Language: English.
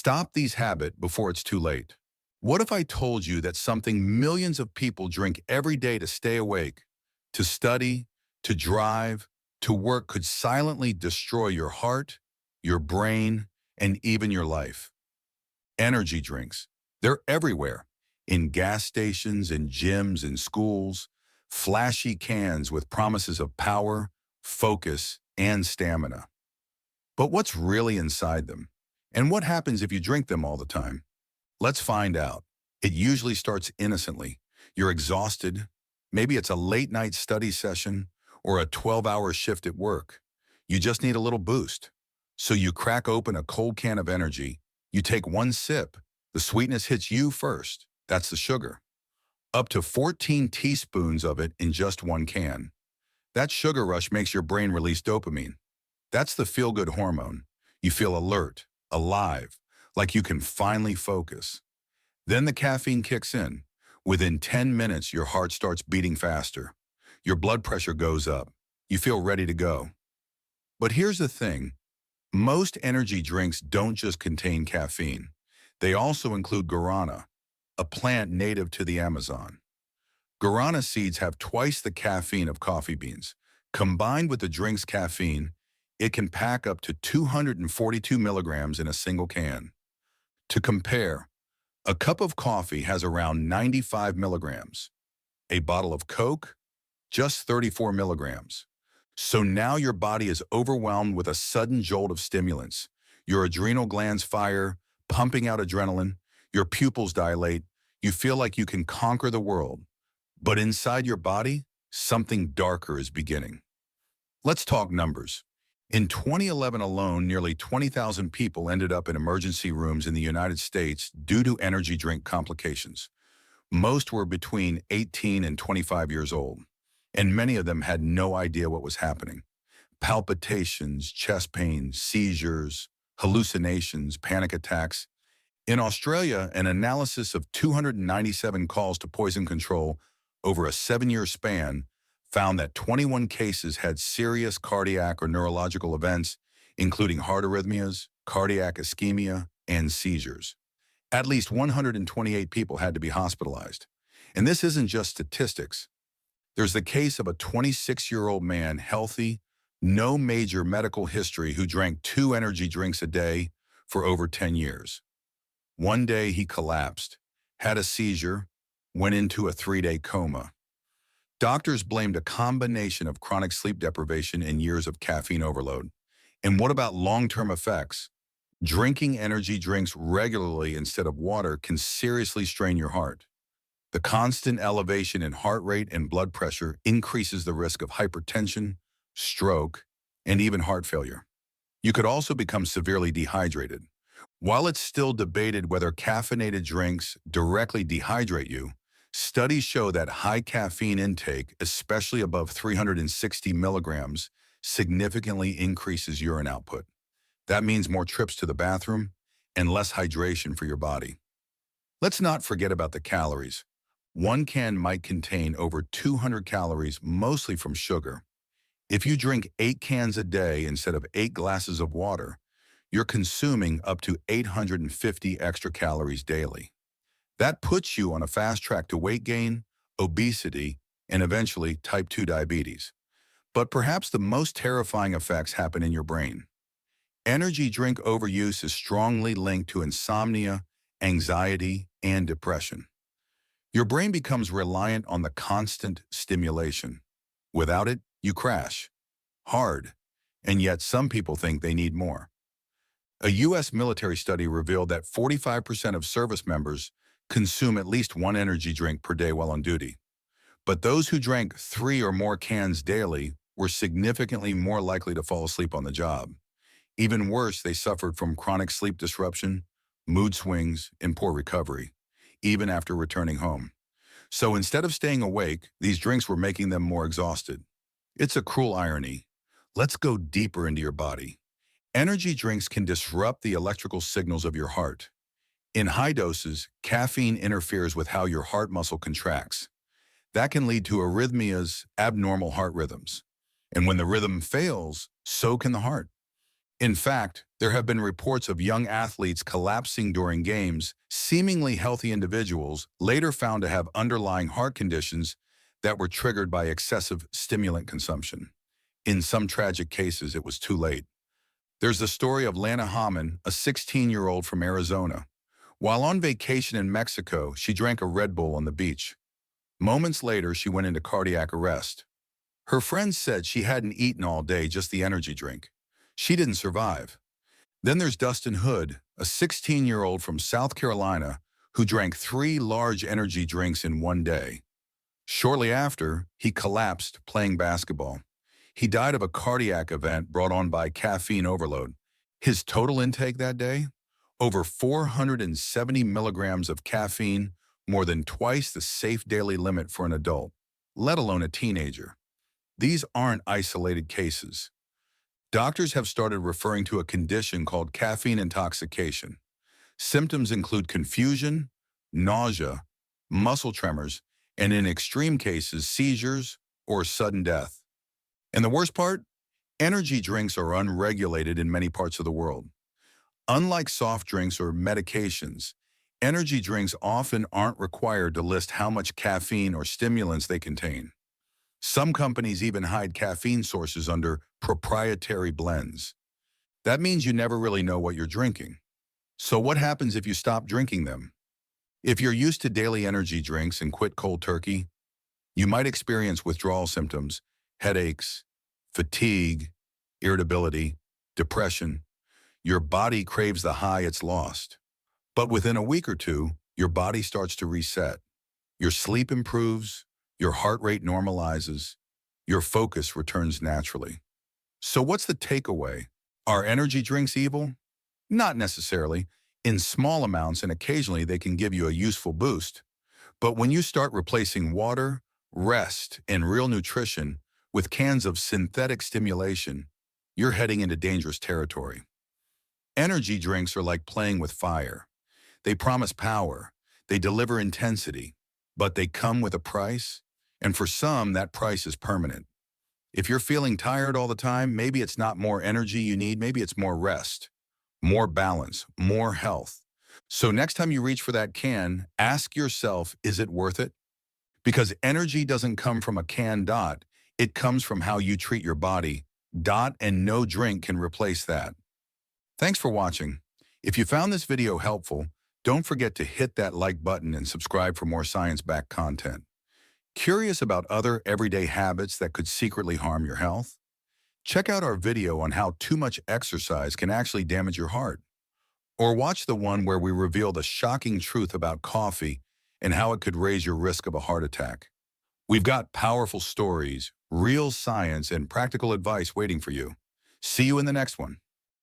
Stop these habits before it's too late. What if I told you that something millions of people drink every day to stay awake, to study, to drive, to work could silently destroy your heart, your brain, and even your life? Energy drinks. They're everywhere. In gas stations, in gyms, in schools. Flashy cans with promises of power, focus, and stamina. But what's really inside them? And what happens if you drink them all the time? Let's find out. It usually starts innocently. You're exhausted. Maybe it's a late night study session or a 12-hour shift at work. You just need a little boost. So you crack open a cold can of energy. You take one sip. The sweetness hits you first. That's the sugar. Up to 14 teaspoons of it in just one can. That sugar rush makes your brain release dopamine. That's the feel-good hormone. You feel alert, alive, like you can finally focus. Then the caffeine kicks in. Within 10 minutes, your heart starts beating faster. Your blood pressure goes up. You feel ready to go. But here's the thing. Most energy drinks don't just contain caffeine. They also include guarana, a plant native to the Amazon. Guarana seeds have twice the caffeine of coffee beans. Combined with the drink's caffeine, it can pack up to 242 milligrams in a single can. To compare, a cup of coffee has around 95 milligrams. A bottle of Coke, just 34 milligrams. So now your body is overwhelmed with a sudden jolt of stimulants. Your adrenal glands fire, pumping out adrenaline. Your pupils dilate. You feel like you can conquer the world. But inside your body, something darker is beginning. Let's talk numbers. In 2011 alone, nearly 20,000 people ended up in emergency rooms in the United States due to energy drink complications. Most were between 18 and 25 years old, and many of them had no idea what was happening. Palpitations, chest pain, seizures, hallucinations, panic attacks. In Australia, an analysis of 297 calls to poison control over a 7-year span found that 21 cases had serious cardiac or neurological events, including heart arrhythmias, cardiac ischemia, and seizures. At least 128 people had to be hospitalized. And this isn't just statistics. There's the case of a 26-year-old man, healthy, no major medical history, who drank 2 energy drinks a day for over 10 years. One day he collapsed, had a seizure, went into a 3-day coma. Doctors blamed a combination of chronic sleep deprivation and years of caffeine overload. And what about long-term effects? Drinking energy drinks regularly instead of water can seriously strain your heart. The constant elevation in heart rate and blood pressure increases the risk of hypertension, stroke, and even heart failure. You could also become severely dehydrated. While it's still debated whether caffeinated drinks directly dehydrate you, studies show that high caffeine intake, especially above 360 milligrams, significantly increases urine output. That means more trips to the bathroom and less hydration for your body. Let's not forget about the calories. One can might contain over 200 calories, mostly from sugar. If you drink 8 cans a day instead of 8 glasses of water, you're consuming up to 850 extra calories daily. That puts you on a fast track to weight gain, obesity, and eventually type 2 diabetes. But perhaps the most terrifying effects happen in your brain. Energy drink overuse is strongly linked to insomnia, anxiety, and depression. Your brain becomes reliant on the constant stimulation. Without it, you crash. Hard. And yet some people think they need more. A U.S. military study revealed that 45% of service members consume at least 1 energy drink per day while on duty. But those who drank 3 or more cans daily were significantly more likely to fall asleep on the job. Even worse, they suffered from chronic sleep disruption, mood swings, and poor recovery, even after returning home. So instead of staying awake, these drinks were making them more exhausted. It's a cruel irony. Let's go deeper into your body. Energy drinks can disrupt the electrical signals of your heart. In high doses, caffeine interferes with how your heart muscle contracts. That can lead to arrhythmias, abnormal heart rhythms. And when the rhythm fails, so can the heart. In fact, there have been reports of young athletes collapsing during games. Seemingly healthy individuals later found to have underlying heart conditions that were triggered by excessive stimulant consumption. In some tragic cases, it was too late. There's the story of Lana Hammond, a 16-year-old from Arizona. While on vacation in Mexico, she drank a Red Bull on the beach. Moments later, she went into cardiac arrest. Her friends said she hadn't eaten all day, just the energy drink. She didn't survive. Then there's Dustin Hood, a 16-year-old from South Carolina who drank 3 large energy drinks in one day. Shortly after, he collapsed playing basketball. He died of a cardiac event brought on by caffeine overload. His total intake that day? Over 470 milligrams of caffeine, more than twice the safe daily limit for an adult, let alone a teenager. These aren't isolated cases. Doctors have started referring to a condition called caffeine intoxication. Symptoms include confusion, nausea, muscle tremors, and in extreme cases, seizures or sudden death. And the worst part? Energy drinks are unregulated in many parts of the world. Unlike soft drinks or medications, energy drinks often aren't required to list how much caffeine or stimulants they contain. Some companies even hide caffeine sources under proprietary blends. That means you never really know what you're drinking. So what happens if you stop drinking them? If you're used to daily energy drinks and quit cold turkey, you might experience withdrawal symptoms, headaches, fatigue, irritability, depression. Your body craves the high it's lost. But within a week or two, your body starts to reset. Your sleep improves, your heart rate normalizes, your focus returns naturally. So what's the takeaway? Are energy drinks evil? Not necessarily. In small amounts and occasionally they can give you a useful boost. But when you start replacing water, rest, and real nutrition with cans of synthetic stimulation, you're heading into dangerous territory. Energy drinks are like playing with fire. They promise power, they deliver intensity, but they come with a price, and for some, that price is permanent. If you're feeling tired all the time, maybe it's not more energy you need, maybe it's more rest, more balance, more health. So next time you reach for that can, ask yourself, is it worth it? Because energy doesn't come from a can dot, it comes from how you treat your body. Dot and no drink can replace that. Thanks for watching. If you found this video helpful, don't forget to hit that like button and subscribe for more science-backed content. Curious about other everyday habits that could secretly harm your health? Check out our video on how too much exercise can actually damage your heart. Or watch the one where we reveal the shocking truth about coffee and how it could raise your risk of a heart attack. We've got powerful stories, real science, and practical advice waiting for you. See you in the next one.